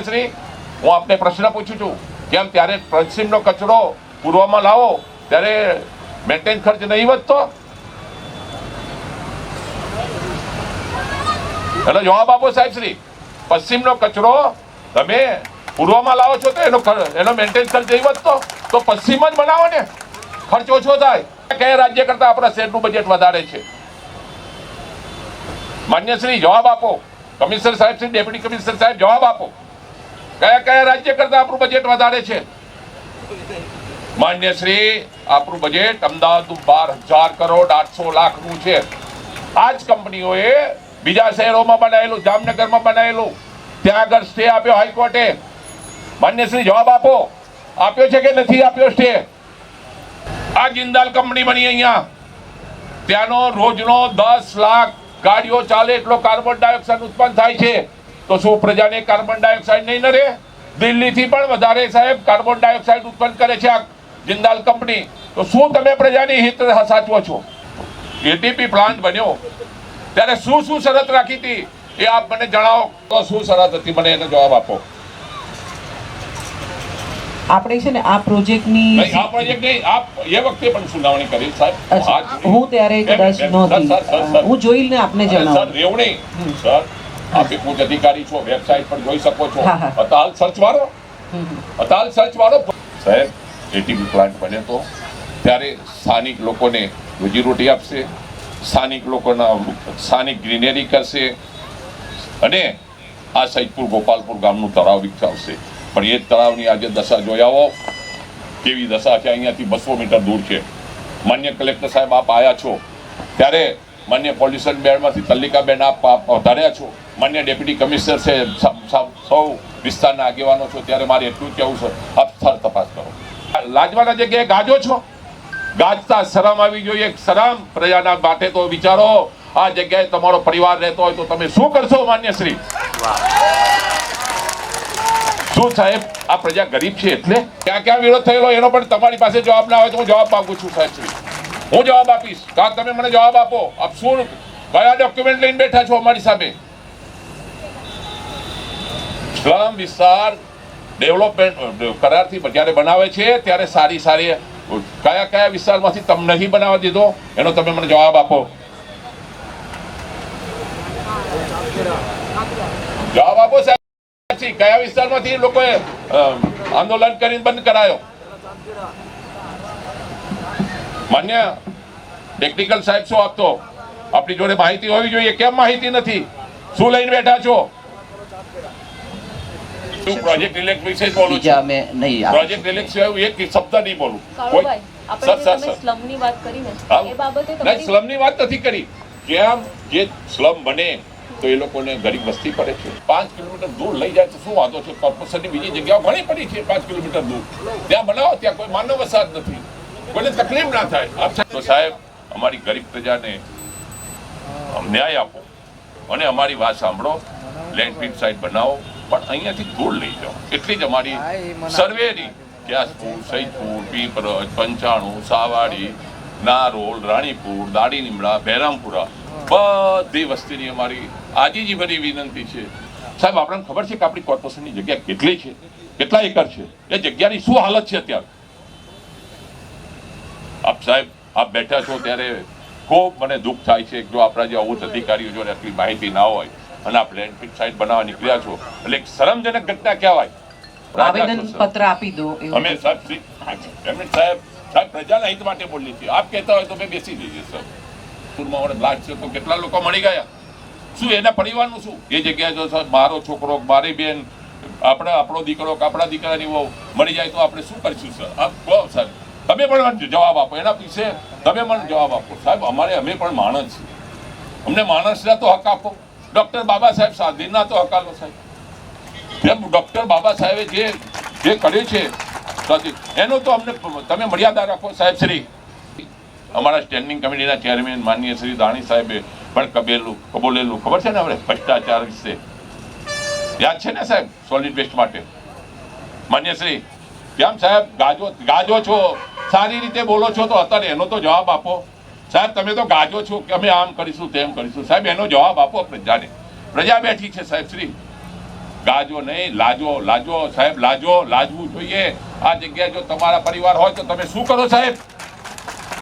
શ્રી, હું આપને પ્રશ્ન પૂછું છું, કેમ ત્યારે પશ્ચિમનો કચરો પૂર્વમાં લાવો ત્યારે મેન્ટેન ખર્ચ નહીં વધતો? એનો જવાબ આપો સાહેબ શ્રી. પશ્ચિમનો કચરો તમે પૂર્વમાં લાવો છો તો એનો મેન્ટેન ખર્ચ નહીં વધતો? તો પશ્ચિમ જ બનાવો ને, ખર્ચ ઓછો થાય. કયા રાજ્ય કરતા આપણા શહેરનું બજેટ વધારે છે? માન્ય શ્રી જવાબ આપો. કમિશનર સાહેબ શ્રી, ડેપ્યુટી કમિશનર સાહેબ જવાબ આપો. કયા કયા રાજ્ય કરતા આપણું બજેટ વધારે છે? માન્ય શ્રી, આપણું બજેટ અમદાવાદનું 12,000 કરોડ 800 લાખનું છે. આ જ કંપનીઓએ બીજા શહેરોમાં બનાવેલું, જામનગરમાં બનાવેલું, ત્યાં આગળ સ્ટે આપ્યો હાઈકોર્ટે. માન્ય શ્રી જવાબ આપો, આપ્યો છે કે નથી આપ્યો સ્ટે? આ જિંદાલ કંપની બની અહીંયા, ત્યાંનો રોજનો 10 લાખ ગાડીઓ ચાલે એટલો કાર્બન ડાયોક્સાઇડ ઉત્પન્ન થાય છે. તો શું પ્રજાને કાર્બન ડાયોક્સાઇડ નહીં નડે? દિલ્હીથી પણ વધારે સાહેબ કાર્બન ડાયોક્સાઇડ ઉત્પન્ન કરે છે આ જિંદાલ કંપની. તો શું તમે પ્રજાની હિત સાચવો છો? એટીપી પ્લાન્ટ બન્યો ત્યારે શું શું શરત રાખી હતી એ આપ મને જણાવો. તો શું શરત હતી, મને એનો જવાબ આપો. આપણે છે ને આ પ્રોજેક્ટની આ પ્રોજેક્ટ નહીં, આપ એ વખતે પણ સુનાવણી કરી સાહેબ. હું ત્યારે કદાચ નહોતી, હું જોઈને આપને જણાવું. સર રેવણી સર, આપ એક ઉચ્ચ અધિકારી છો, વેબસાઇટ પર જોઈ શકો છો. અતાલ સર્ચ વાળો, અતાલ સર્ચ વાળો સાહેબ. એટીપી પ્લાન્ટ બને તો ત્યારે સ્થાનિક લોકોને રોજીરોટી આપશે, સ્થાનિક લોકોના સ્થાનિક ગ્રીનરી કરશે અને આ સૈદપુર ગોપાલપુર ગામનું તળાવ વિકસાવશે. પણ એ તળાવની આજે દશા જોઈ આવો, કેવી દશા છે. અહીંયાથી 200 મીટર દૂર છે. માન્ય કલેક્ટર સાહેબ આપ આવ્યા છો ત્યારે માન્ય પોલ્યુશન બેન્ડમાંથી તલ્લિકાબેન આપ વધાર્યા છો, માન્ય ડેપ્યુટી કમિશનર છે, સૌ વિસ્તારના આગેવાનો છો, ત્યારે મારે એટલું જ કહેવું છે, આપ સ્થળ તપાસ કરો. લાજવાના જગ્યાએ ગાજો છો, ગાજતા શરમ આવી જોઈએ. શરમ પ્રજાના માટે તો વિચારો. આ જગ્યાએ તમારો પરિવાર રહેતો હોય તો તમે શું કરશો? માન્ય શ્રી શું સાહેબ, આ પ્રજા ગરીબ છે એટલે ક્યાં ક્યાં વિરોધ થયેલો એનો પણ તમારી પાસે જવાબ ના હોય તો હું જવાબ માંગુ છું સાહેબ શ્રી. હું જવાબ આપીશ. કાં તમે મને જવાબ આપો, આપ શું કયા ડોક્યુમેન્ટ લઈને બેઠા છો અમારી સામે? સ્લમ વિસ્તાર ડેવલપમેન્ટ કરારથી જ્યારે બનાવે છે ત્યારે સારી સારી કયા કયા વિસ્તારમાંથી તમને નહીં બનાવવા દીધો એનો તમે મને જવાબ આપો. જવાબ આપો સાહેબ. કયા વિસ્તારમાંથી લોકોએ આંદોલન કરીને બંધ કરાયો? માન્ય ટેકનિકલ સાહેબ શું આપતો? આપણી જોડે માહિતી હોવી જોઈએ. કેમ માહિતી નથી? શું લઈને બેઠા છો? પ્રોજેક્ટ રિલેક્સ વિશે બોલું છું. પ્રોજેક્ટ રિલેક્સ સિવાય એક શબ્દ નહીં બોલું. સ્લમની વાત નથી કરી. કેમ જે સ્લમ બને તો એ લોકોને ગરીબ વસ્તી પડે છે. 5 કિલોમીટર દૂર લઈ જાય તો શું વાંધો છે? કોર્પોરેશનની બીજી જગ્યાઓ ઘણી પડી છે 5 કિલોમીટર દૂર. ત્યાં બનાવો, ત્યાં કોઈ માનવ વસાહત નથી, કોઈને તકલીફ ના થાય. તો સાહેબ અમારી ગરીબ પ્રજાને ન્યાય આપો અને અમારી વાત સાંભળો. લેન્ડફિલ સાઇટ બનાવો પણ અહીંયાથી દૂર લઈ જાઓ. એટલી જ અમારી સર્વેની. ક્યાસપુર, સૈદપુર, પીપરજ, પંચાણું, સાવાડી, નારોલ, રાણીપુર, દાડી લીમડા, બહેરામપુરા બધી વસ્તીની અમારી આજીજીભરી વિનંતી છે. સાહેબ આપણને ખબર છે કે આપણી કોર્પોરેશનની જગ્યા કેટલી છે, કેટલા એકર છે, એ જગ્યાની શું હાલત છે અત્યારે? આપ સાહેબ આપ બેઠા છો ત્યારે ખૂબ મને દુઃખ થાય છે. જો આપણા જે ઉચ્ચ અધિકારીઓ જોડે આટલી માહિતી ના હોય અને આપ લેન્ડફિલ સાઇટ બનાવવા નીકળ્યા છો એટલે એક શરમજનક ઘટના કહેવાય. આવેદન પત્ર આપી દો. અમે સાહેબ પ્રજાના હિત માટે બોલીએ છીએ. આપ કહેતા હોય તો મેં બેસી જઈએ સર. બ્લાસ્ટ છે તો કેટલા લોકો મળી ગયા? શું એના પરિવારનું શું? એ જગ્યાએ જો મારો છોકરો, મારી બેન, આપણો દીકરો, આપણા દીકરાની વહુ મળી જાય તો આપણે શું કરીશું સર? આપ કહો સાહેબ, તમે પણ જવાબ આપો. એના વિશે તમે મને જવાબ આપો સાહેબ. અમે પણ માણસ છીએ, અમને માણસના તો હક આપો. ડોક્ટર બાબા સાહેબ સાધીના તો હક આપો સાહેબ. ડોક્ટર બાબા સાહેબે જે કર્યું છે એનો તો અમને તમે મર્યાદા રાખો સાહેબ શ્રી. અમારા સ્ટેન્ડિંગ કમિટીના ચેરમેન માનનીય શ્રી દાણી સાહેબે પણ કબૂલેલું ખબર છે ને આપણે ભ્રષ્ટાચાર વિશે યાદ છે ને સાહેબ? સોલિડ વેસ્ટ માટે માન્ય શ્રી કેમ સાહેબ ગાજો છો, સારી રીતે બોલો છો તો અત્યારે એનો તો જવાબ આપો સાહેબ. તમે તો ગાજો છો કે અમે આમ કરીશું તેમ કરીશું સાહેબ, એનો જવાબ આપો પ્રજાને. પ્રજા બેઠી છે સાહેબ શ્રી. ગાજો નહીં, લાજો, લાજો સાહેબ, લાજો, લાજવું જોઈએ. આ જગ્યાએ જો તમારા પરિવાર હોય તો તમે શું કરો સાહેબ?